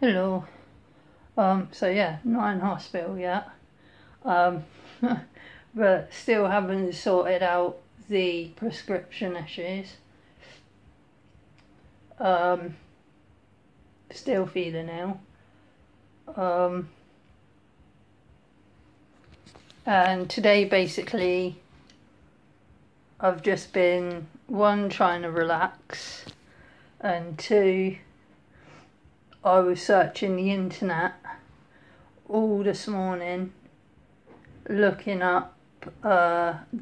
Hello. So yeah, not in hospital yet. Um, but still haven't sorted out the prescription issues. Still feeling ill. And today basically I've just been, one, trying to relax, and two, I was searching the internet all this morning, looking up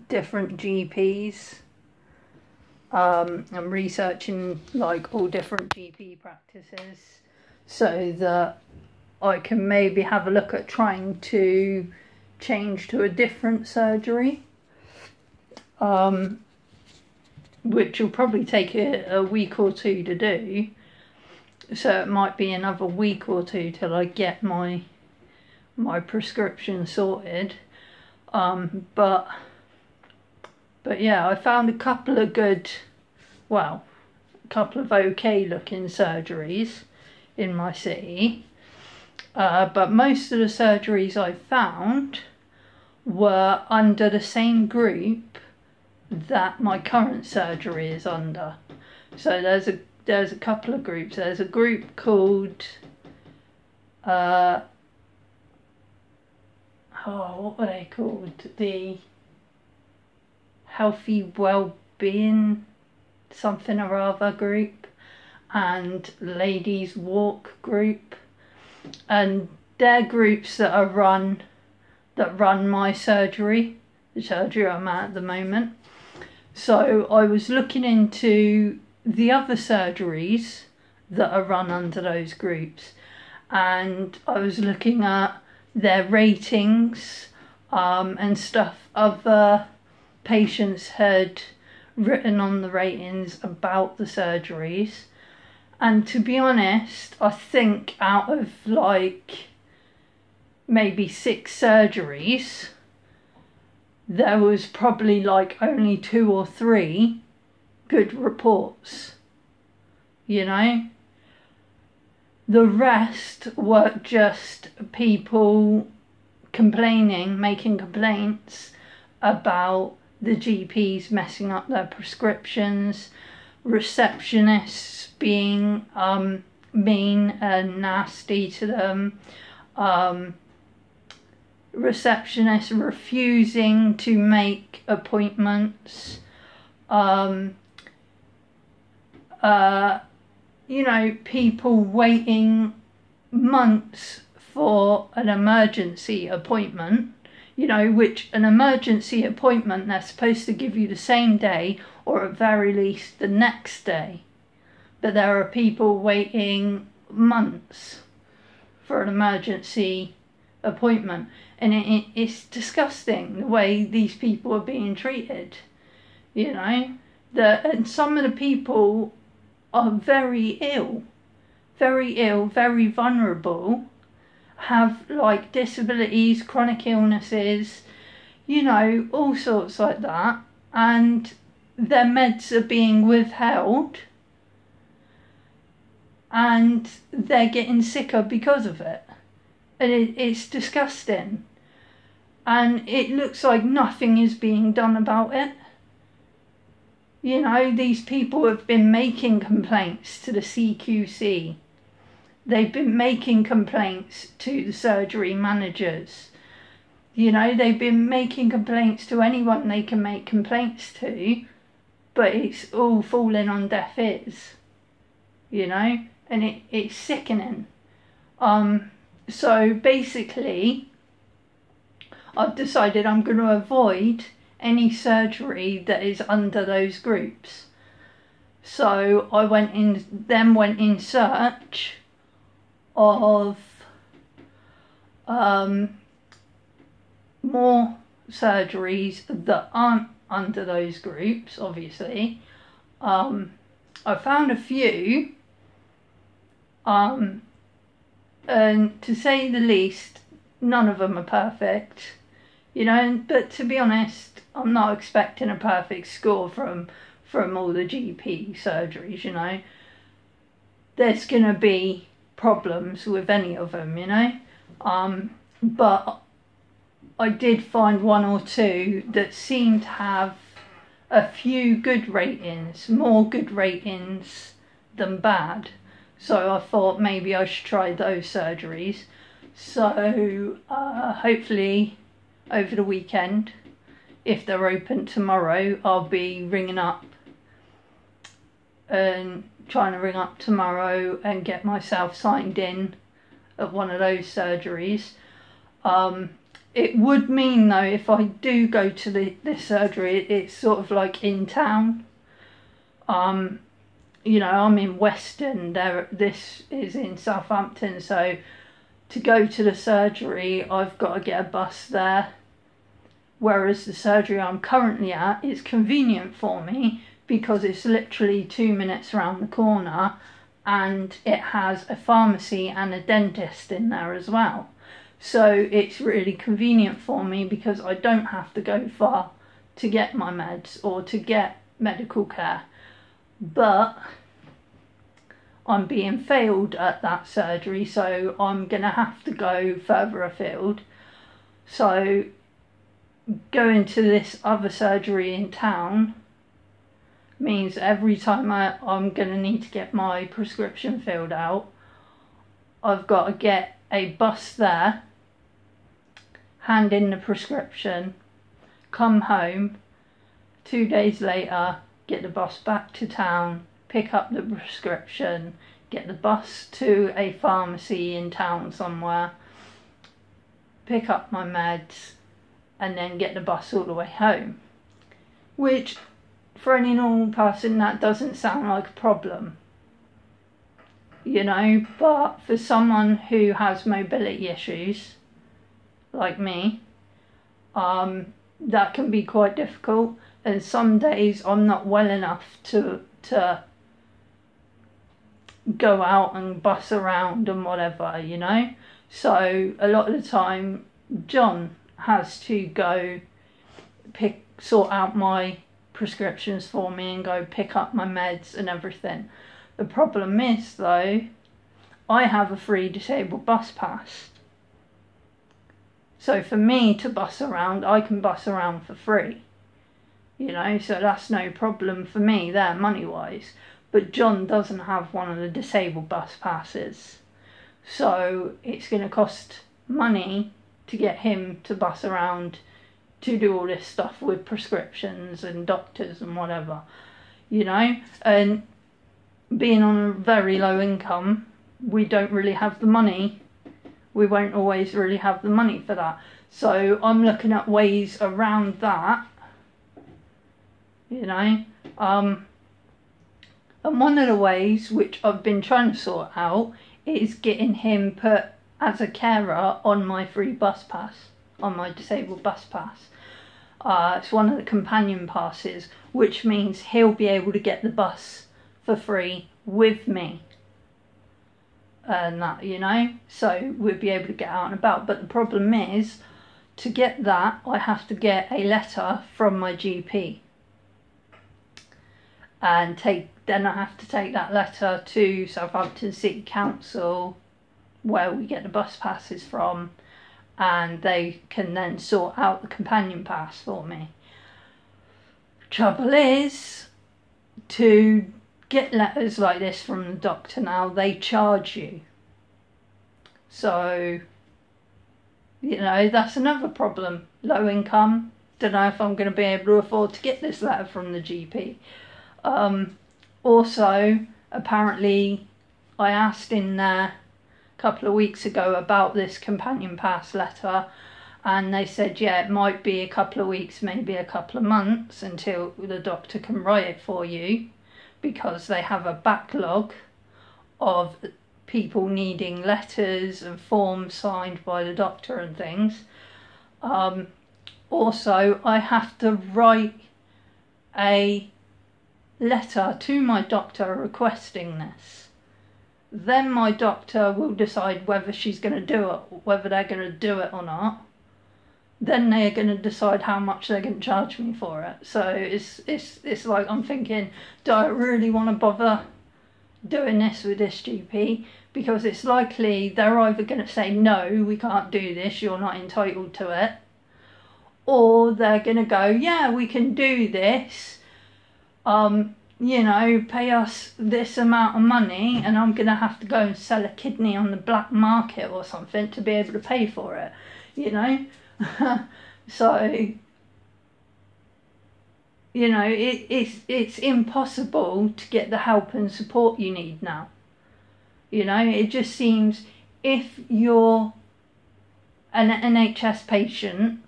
different GPs. I'm researching like all different GP practices so that I can maybe have a look at trying to change to a different surgery, which will probably take a week or two to do. So it might be another week or two till I get my prescription sorted. But yeah, I found a couple of okay looking surgeries in my city. But most of the surgeries I found were under the same group that my current surgery is under. So there's a couple of groups. There's a group called what were they called? The Healthy Wellbeing something or other group, and Ladies Walk group, and they're groups that run my surgery, the surgery I'm at the moment. So I was looking into the other surgeries that are run under those groups, and I was looking at their ratings and stuff other patients had written on the ratings about the surgeries. And to be honest, I think out of like maybe 6 surgeries, there was probably like only 2 or 3 good reports, you know. The rest were just people complaining, making complaints about the GPs messing up their prescriptions, receptionists being mean and nasty to them, receptionists refusing to make appointments, you know, people waiting months for an emergency appointment, you know, which an emergency appointment they're supposed to give you the same day or at very least the next day. But there are people waiting months for an emergency appointment, and it's disgusting the way these people are being treated, you know. And some of the people are very ill, very vulnerable, have like disabilities, chronic illnesses, you know, all sorts like that, and their meds are being withheld and they're getting sicker because of it. And it's disgusting, and it looks like nothing is being done about it. You know, these people have been making complaints to the CQC. They've been making complaints to the surgery managers. You know, they've been making complaints to anyone they can make complaints to, but it's all falling on deaf ears, you know, and it's sickening. So basically, I've decided I'm going to avoid any surgery that is under those groups. So I went in search of more surgeries that aren't under those groups, obviously. I found a few, and to say the least, none of them are perfect, you know. But to be honest, I'm not expecting a perfect score from all the GP surgeries, you know. There's going to be problems with any of them, you know. But I did find one or two that seemed to have a few good ratings, more good ratings than bad. So I thought maybe I should try those surgeries. So hopefully over the weekend, if they're open tomorrow, I'll be ringing up and trying to ring up tomorrow and get myself signed in at one of those surgeries. It would mean though, if I do go to this surgery, it's sort of like in town. You know, I'm in Weston, this is in Southampton, so to go to the surgery I've got to get a bus there, whereas the surgery I'm currently at is convenient for me because it's literally 2 minutes around the corner, and it has a pharmacy and a dentist in there as well. So it's really convenient for me because I don't have to go far to get my meds or to get medical care. But I'm being failed at that surgery, so I'm going to have to go further afield. So going to this other surgery in town means every time I'm going to need to get my prescription filled out, I've got to get a bus there, hand in the prescription, come home, 2 days later, get the bus back to town, pick up the prescription, get the bus to a pharmacy in town somewhere, pick up my meds, and then get the bus all the way home. Which, for any normal person, that doesn't sound like a problem, you know, but for someone who has mobility issues, like me, that can be quite difficult, and some days I'm not well enough to go out and bus around and whatever, you know. So a lot of the time John has to go sort out my prescriptions for me and go pick up my meds and everything. The problem is though, I have a free disabled bus pass. So for me to bus around, I can bus around for free, you know, so that's no problem for me there money-wise. But John doesn't have one of the disabled bus passes, so it's going to cost money to get him to bus around to do all this stuff with prescriptions and doctors and whatever, you know. And being on a very low income, we don't really have the money. We won't always really have the money for that. So I'm looking at ways around that, you know. And one of the ways which I've been trying to sort out is getting him put as a carer on my free bus pass, on my disabled bus pass. It's one of the companion passes, which means he'll be able to get the bus for free with me. And that, you know, so we'll be able to get out and about. But the problem is, to get that, I have to get a letter from my GP, and then I have to take that letter to Southampton City Council, where we get the bus passes from, and they can then sort out the companion pass for me. Trouble is, to get letters like this from the doctor now, they charge you. So, you know, that's another problem. Low income, don't know if I'm going to be able to afford to get this letter from the GP. Also, apparently, I asked in there a couple of weeks ago about this companion pass letter, and they said, yeah, it might be a couple of weeks, maybe a couple of months until the doctor can write it for you, because they have a backlog of people needing letters and forms signed by the doctor and things. Also, I have to write a letter to my doctor requesting this. Then my doctor will decide whether she's going to do it, whether they're going to do it or not. Then they're going to decide how much they're going to charge me for it. So it's like I'm thinking, do I really want to bother doing this with this GP, because it's likely they're either going to say, no, we can't do this, you're not entitled to it, or they're going to go, yeah, we can do this, you know, pay us this amount of money, and I'm going to have to go and sell a kidney on the black market or something to be able to pay for it, you know. So, you know, it's impossible to get the help and support you need now. You know, it just seems, if you're an NHS patient,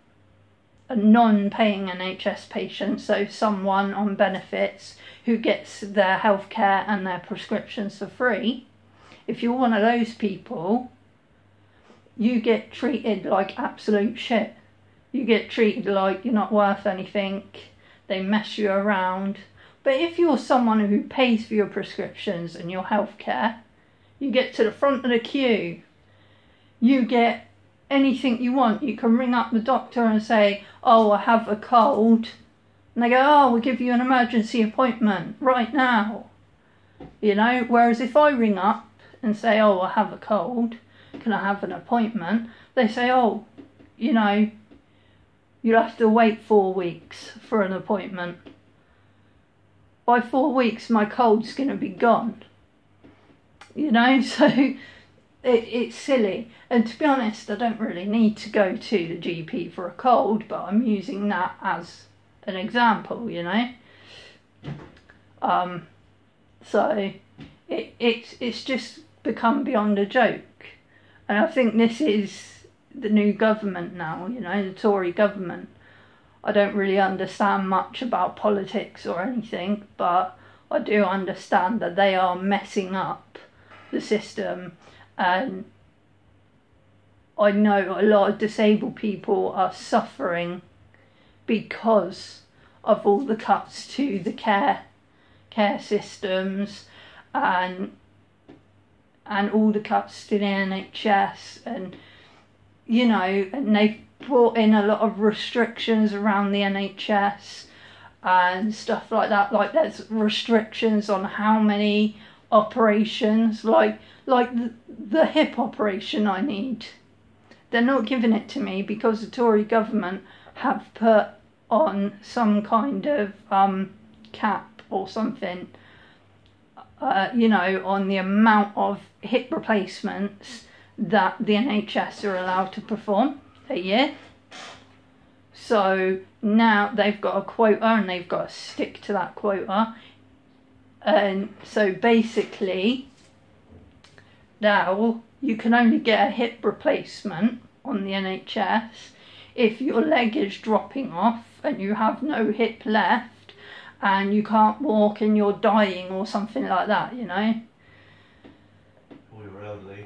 a non-paying NHS patient, so someone on benefits who gets their healthcare and their prescriptions for free, if you're one of those people, you get treated like absolute shit. You get treated like you're not worth anything. They mess you around. But if you're someone who pays for your prescriptions and your healthcare, you get to the front of the queue. You get anything you want. You can ring up the doctor and say, oh, I have a cold. And they go, oh, we'll give you an emergency appointment right now. You know, whereas if I ring up and say, oh, I have a cold, can I have an appointment? They say, oh, you know, you'll have to wait 4 weeks for an appointment. By 4 weeks, my cold's going to be gone. You know, so it's silly. And to be honest, I don't really need to go to the GP for a cold, but I'm using that as an example, you know. So it's just become beyond a joke. And I think this is the new government now, you know, the Tory government. I don't really understand much about politics or anything, but I do understand that they are messing up the system, and I know a lot of disabled people are suffering because of all the cuts to the care systems and all the cuts to the NHS, and you know, and they've brought in a lot of restrictions around the NHS and stuff like that. Like there's restrictions on how many operations, like the hip operation I need. They're not giving it to me because the Tory government have put on some kind of cap or something, you know, on the amount of hip replacements that the NHS are allowed to perform a year. So now they've got a quota and they've got to stick to that quota. And so basically now you can only get a hip replacement on the NHS if your leg is dropping off and you have no hip left and you can't walk and you're dying or something like that, you know. Or you're elderly.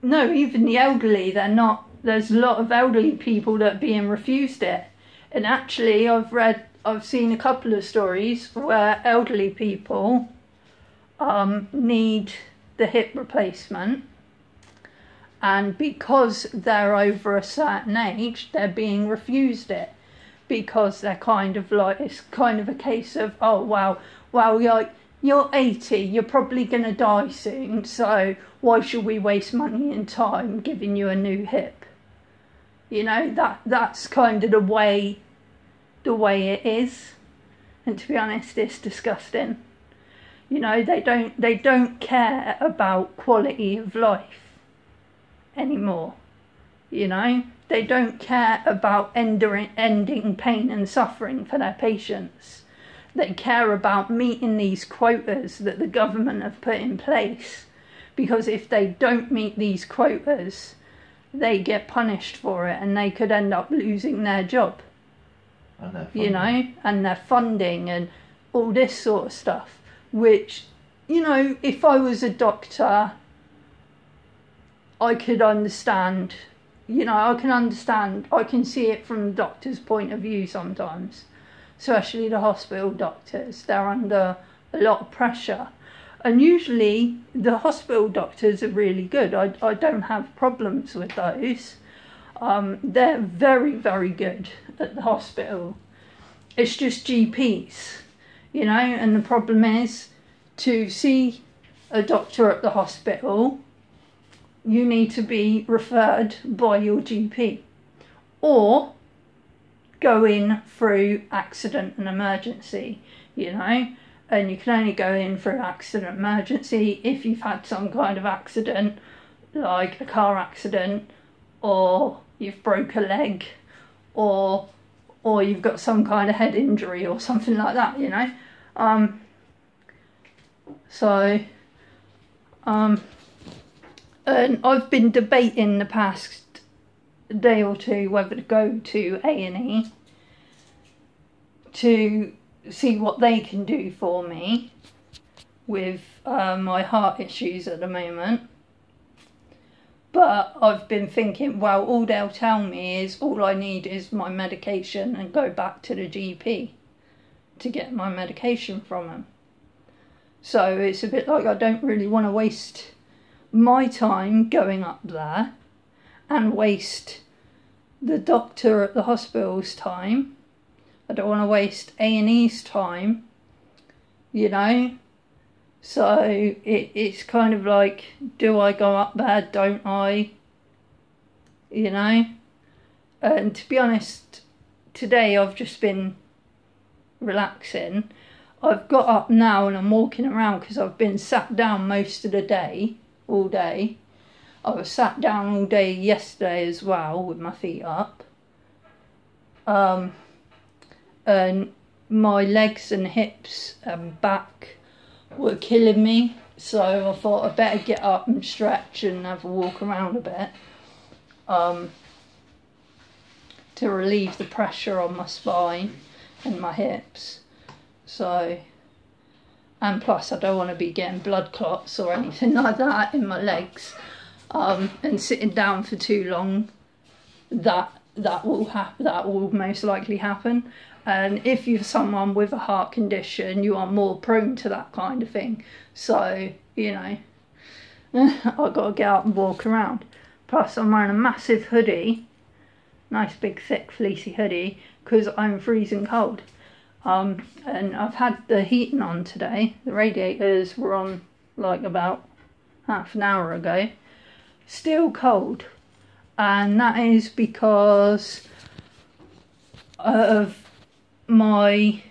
No, even the elderly, they're not. There's a lot of elderly people that are being refused it. And actually I've seen a couple of stories where elderly people need the hip replacement, and because they're over a certain age, they're being refused it, because they're kind of like, it's kind of a case of, oh, well, you're 80, you're probably going to die soon, so why should we waste money and time giving you a new hip? You know, that's kind of the way it is. And to be honest, it's disgusting. You know, they don't care about quality of life anymore. You know, they don't care about ending pain and suffering for their patients. They care about meeting these quotas that the government have put in place, because if they don't meet these quotas, they get punished for it and they could end up losing their job. And their you know, and their funding and all this sort of stuff, which, you know, if I was a doctor, I could understand, you know, I can see it from the doctor's point of view sometimes, especially the hospital doctors. They're under a lot of pressure, and usually the hospital doctors are really good. I don't have problems with those. They're very, very good at the hospital. It's just GPs, you know, and the problem is, to see a doctor at the hospital, you need to be referred by your GP, or go in through accident and emergency, you know, and you can only go in for accident emergency if you've had some kind of accident, like a car accident, or you've broke a leg, or you've got some kind of head injury or something like that, you know. And I've been debating the past day or two whether to go to A&E to see what they can do for me with my heart issues at the moment. But I've been thinking, well, all they'll tell me is all I need is my medication and go back to the GP to get my medication from them. So it's a bit like I don't really want to waste my time going up there and waste the doctor at the hospital's time. I don't want to waste A&E's time, you know. So it's kind of like, do I go up there, don't I? You know? And to be honest, today I've just been relaxing. I've got up now and I'm walking around because I've been sat down most of the day, all day. I was sat down all day yesterday as well with my feet up. And my legs and hips and back were killing me, so I thought I'd better get up and stretch and have a walk around a bit to relieve the pressure on my spine and my hips. So, and plus I don't want to be getting blood clots or anything like that in my legs, and sitting down for too long, that will most likely happen. And if you're someone with a heart condition, you are more prone to that kind of thing. So, you know, I've got to get out and walk around. Plus, I'm wearing a massive hoodie, nice big thick fleecy hoodie, because I'm freezing cold. And I've had the heating on today. The radiators were on like about half an hour ago. Still cold. And that is because of my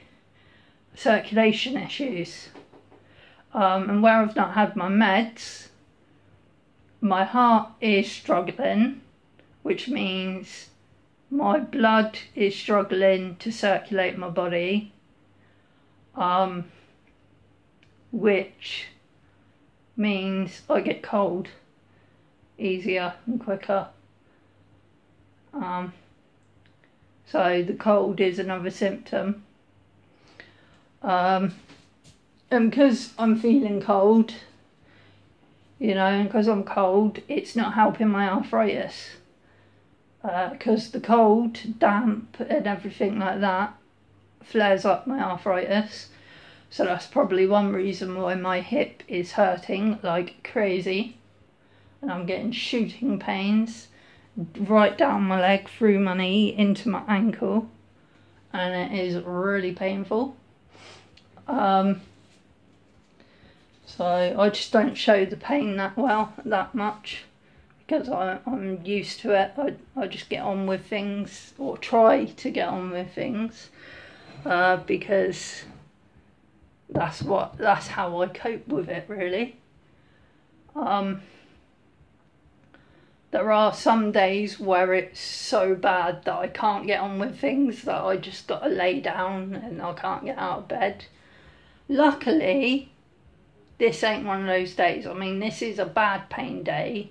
circulation issues, and where I've not had my meds, my heart is struggling, which means my blood is struggling to circulate my body, which means I get cold easier and quicker. So the cold is another symptom. And because I'm feeling cold, you know, and because I'm cold, it's not helping my arthritis. Because the cold, damp and everything like that flares up my arthritis. So that's probably one reason why my hip is hurting like crazy. And I'm getting shooting pains right down my leg, through my knee, into my ankle, and it is really painful. So I just don't show the pain that much, because I'm used to it. I just get on with things, or try to get on with things, because that's how I cope with it, really. There are some days where it's so bad that I can't get on with things, that I just got to lay down and I can't get out of bed. Luckily, this ain't one of those days. I mean, this is a bad pain day,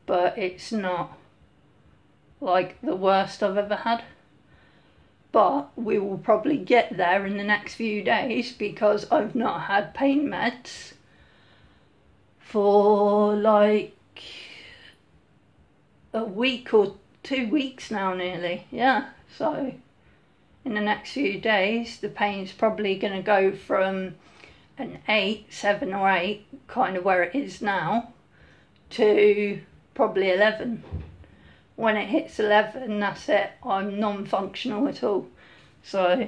but it's not like the worst I've ever had. But we will probably get there in the next few days, because I've not had pain meds for like a week or 2 weeks now, nearly. Yeah, so in the next few days the pain's probably going to go from an 7 or 8, kind of where it is now, to probably 11. When it hits 11, that's it, I'm non-functional at all. So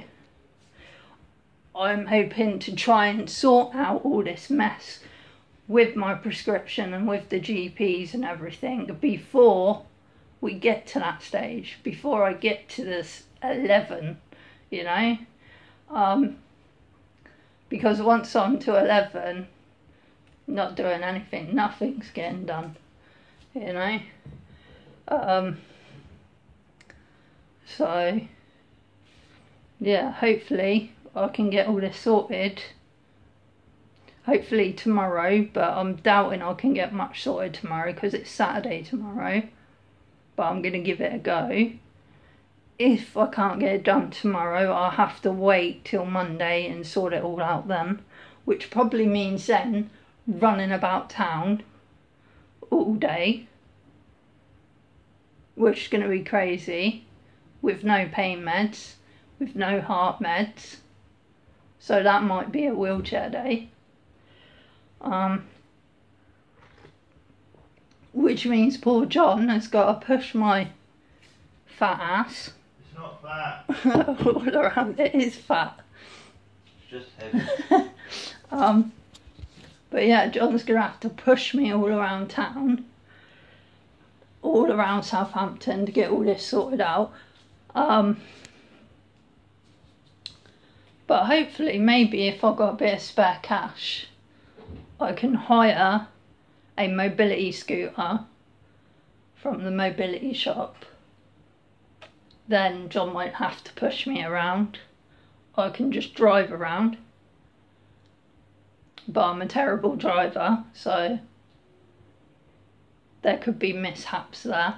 I'm hoping to try and sort out all this mess with my prescription and with the GPs and everything before we get to that stage, before I get to this 11, you know. Because once I'm to 11, not doing anything, nothing's getting done, you know. So yeah, hopefully I can get all this sorted, hopefully tomorrow, but I'm doubting I can get much sorted tomorrow because it's Saturday tomorrow, but I'm going to give it a go. If I can't get it done tomorrow, I'll have to wait till Monday and sort it all out then, which probably means then running about town all day, which is going to be crazy, with no pain meds, with no heart meds, so that might be a wheelchair day. Which means poor John has got to push my fat ass. It's not fat. All around. It is fat. It's just heavy. But yeah, John's gonna have to push me all around town, all around Southampton to get all this sorted out. But hopefully, maybe if I've got a bit of spare cash, I can hire a mobility scooter from the mobility shop. Then John won't have to push me around. I can just drive around. But I'm a terrible driver, so there could be mishaps there.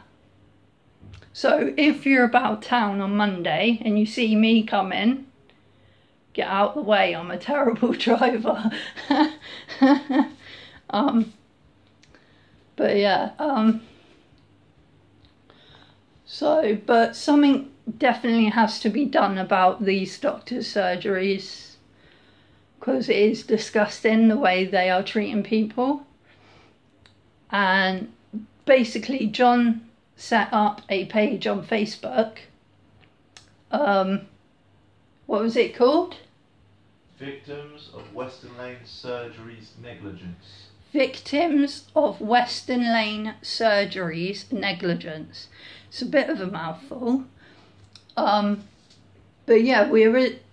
So if you're about town on Monday and you see me coming, get out the way, I'm a terrible driver. But yeah, but something definitely has to be done about these doctors' surgeries, because it is disgusting the way they are treating people. And basically John set up a page on Facebook. What was it called? Victims of Western Lane Surgery's Negligence. Victims of Western Lane Surgery's Negligence. It's a bit of a mouthful. But yeah,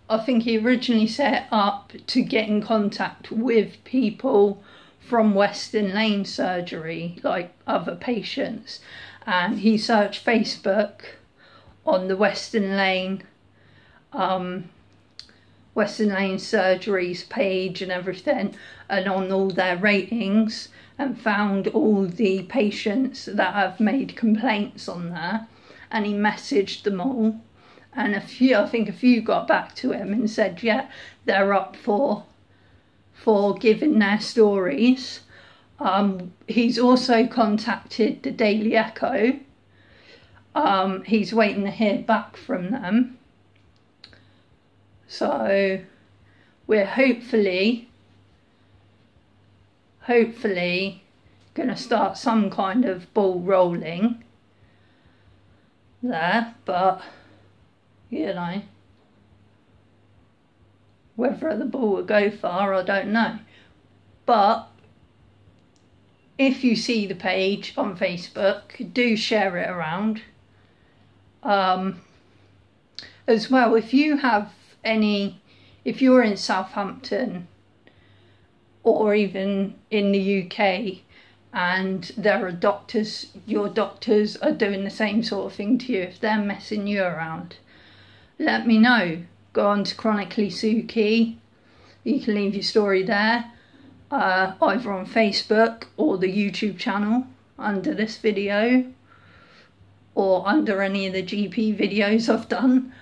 I think he originally set up to get in contact with people from Western Lane Surgery, like other patients. And he searched Facebook on the Western Lane Surgery's page and everything, and on all their ratings, and found all the patients that have made complaints on there, and he messaged them all, and I think a few got back to him and said yeah, they're up for giving their stories. He's also contacted the Daily Echo. He's waiting to hear back from them. So we're hopefully going to start some kind of ball rolling there, but you know, whether the ball will go far, I don't know. But if you see the page on Facebook, do share it around. As well, if you're in Southampton or even in the UK and there are doctors, your doctors are doing the same sort of thing to you, if they're messing you around, let me know. Go on to Chronically Suki. You can leave your story there, either on Facebook or the YouTube channel under this video, or under any of the GP videos I've done.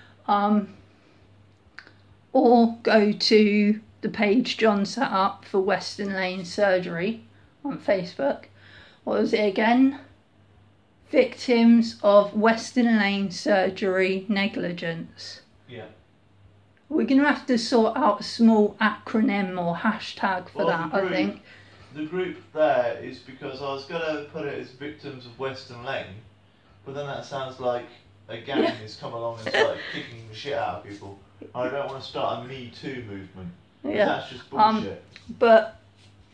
Or go to the page John set up for Western Lane Surgery on Facebook. What was it again? Victims of Western Lane Surgery Negligence. Yeah. We're going to have to sort out a small acronym or hashtag for that, I think. The group there is because I was going to put it as Victims of Western Lane, but then that sounds like a gang has come along and started kicking the shit out of people. I don't want to start a Me Too movement. Yeah. That's just bullshit. But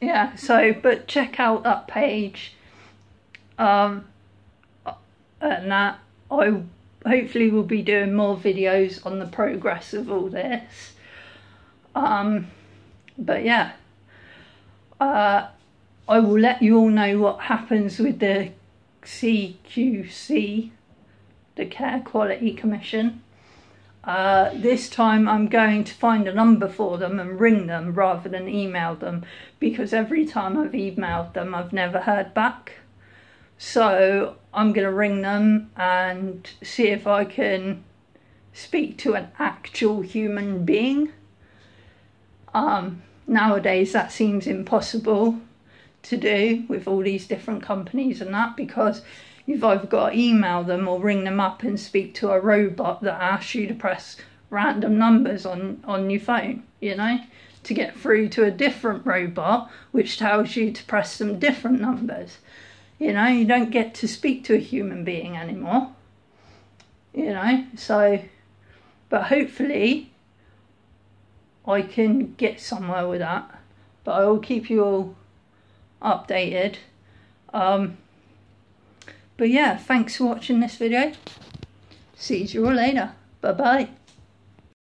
yeah, but check out that page. And that I hopefully will be doing more videos on the progress of all this. But yeah, I will let you all know what happens with the CQC, the Care Quality Commission. This time I'm going to find a number for them and ring them rather than email them, because every time I've emailed them I've never heard back. So I'm going to ring them and see if I can speak to an actual human being. Nowadays that seems impossible to do with all these different companies and that, because you've either got to email them or ring them up and speak to a robot that asks you to press random numbers on your phone, you know, to get through to a different robot which tells you to press some different numbers. You know, you don't get to speak to a human being anymore, you know. So, but hopefully I can get somewhere with that, but I will keep you all updated. But yeah, thanks for watching this video. See you all later. Bye bye.